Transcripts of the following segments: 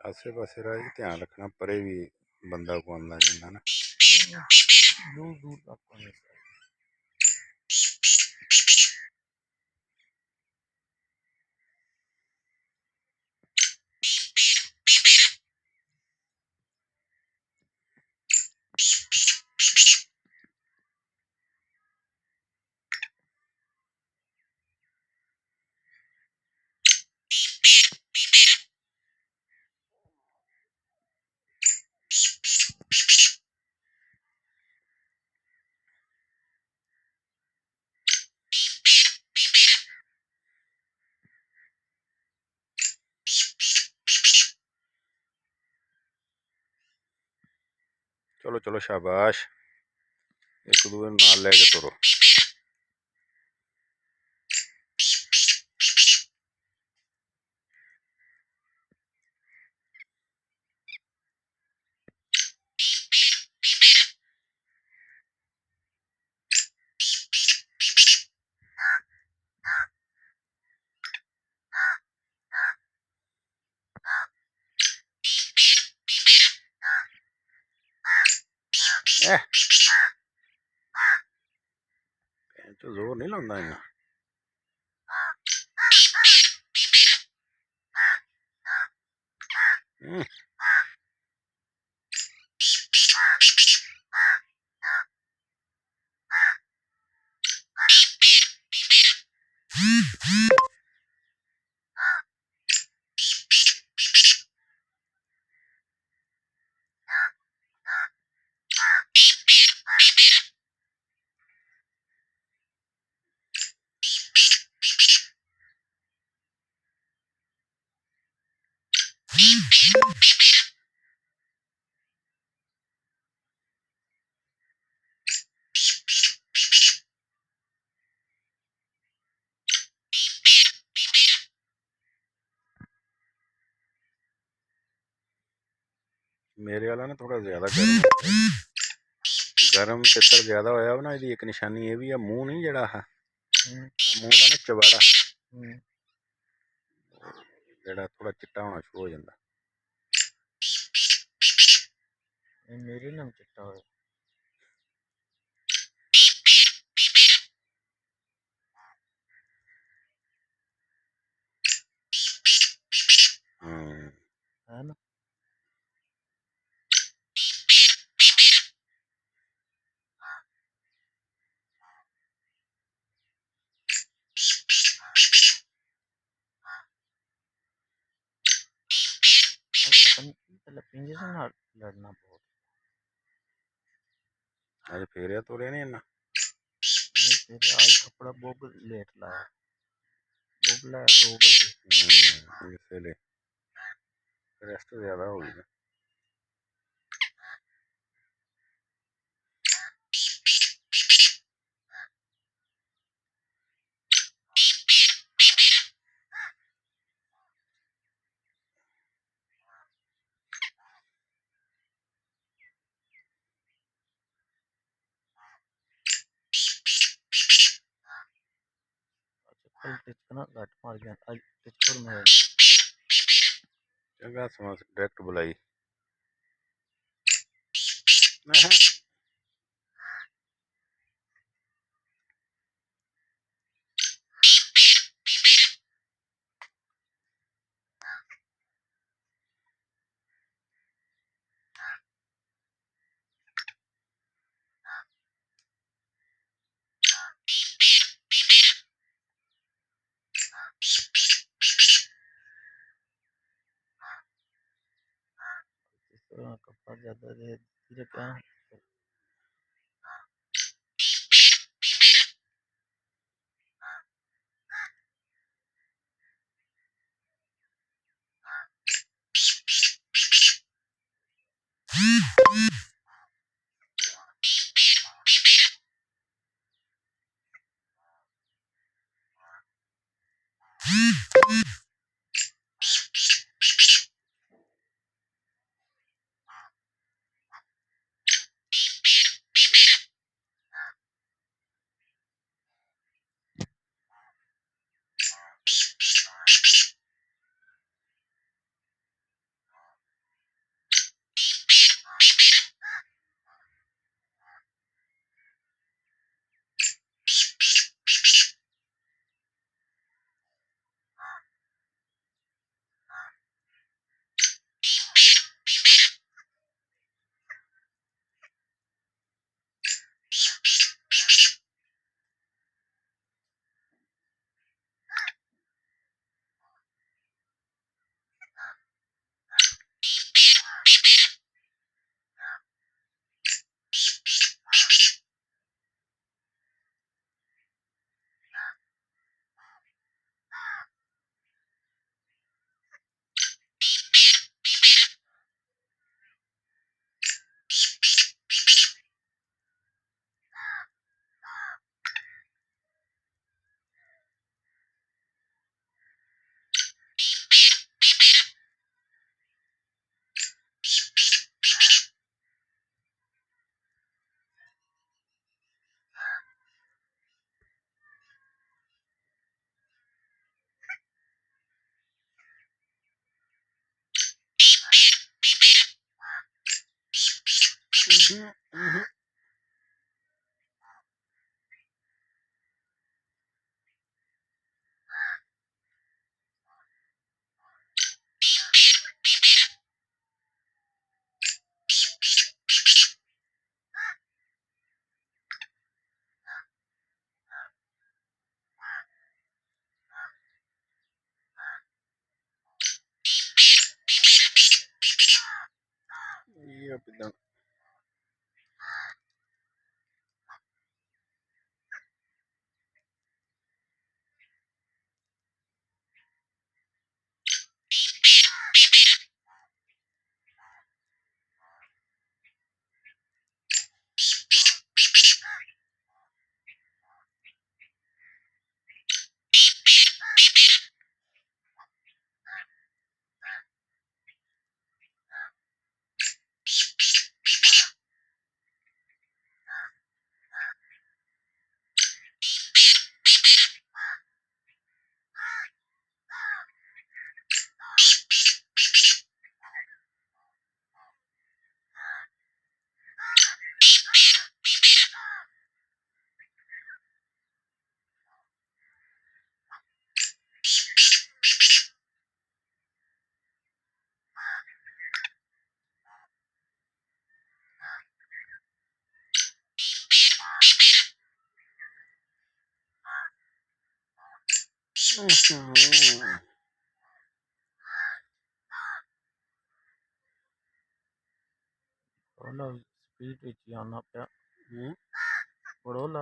आसे पासे राह ध्यान रखना, परे भी बंदा को आंदा जांदा ना, दूर दूर तक होने से। चलो चलो शाबाश, एक दूए नाल लैके तुरो। जोर नहीं लाउंदा इन्ना। मेरे वाला ना थोड़ा ज्यादा गर्म है, गर्म तितर ज्यादा होया ना, इसकी एक निशानी ये भी है, मूँह नहीं जड़ा है, मूँह का ना चबाड़ा जड़ा थोड़ा चिट्टा होना शुरू हो जाता। मेरे नाम चिट्टा हो है ना। पिंजे से ना लड़ना बहुत। अरे फेरिया तो रहे नहीं इन्ना नहीं फेरे आज कपड़ा बोग लेट लाया, बोग लाया 2 बजे। इसलिए रेस्ट ज्यादा हो गई। कल टिचकना घट मार गया, आज टिचकर में चंगा समा डायरेक्ट बुलाई। कपड़ा ज्यादा दे धीरे क्या Iya bidang. बड़ोला स्पीड विच ही आना पिया बड़ोला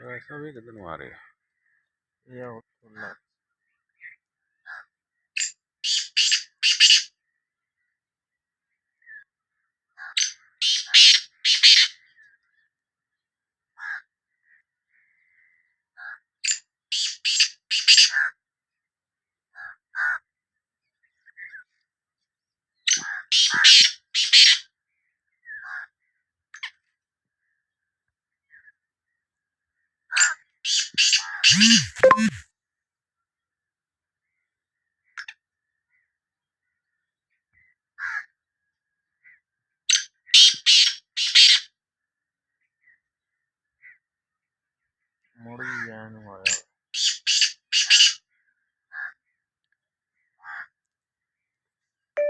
वैसा भी किधर आ रहे ये उठला मुड़ी जान आया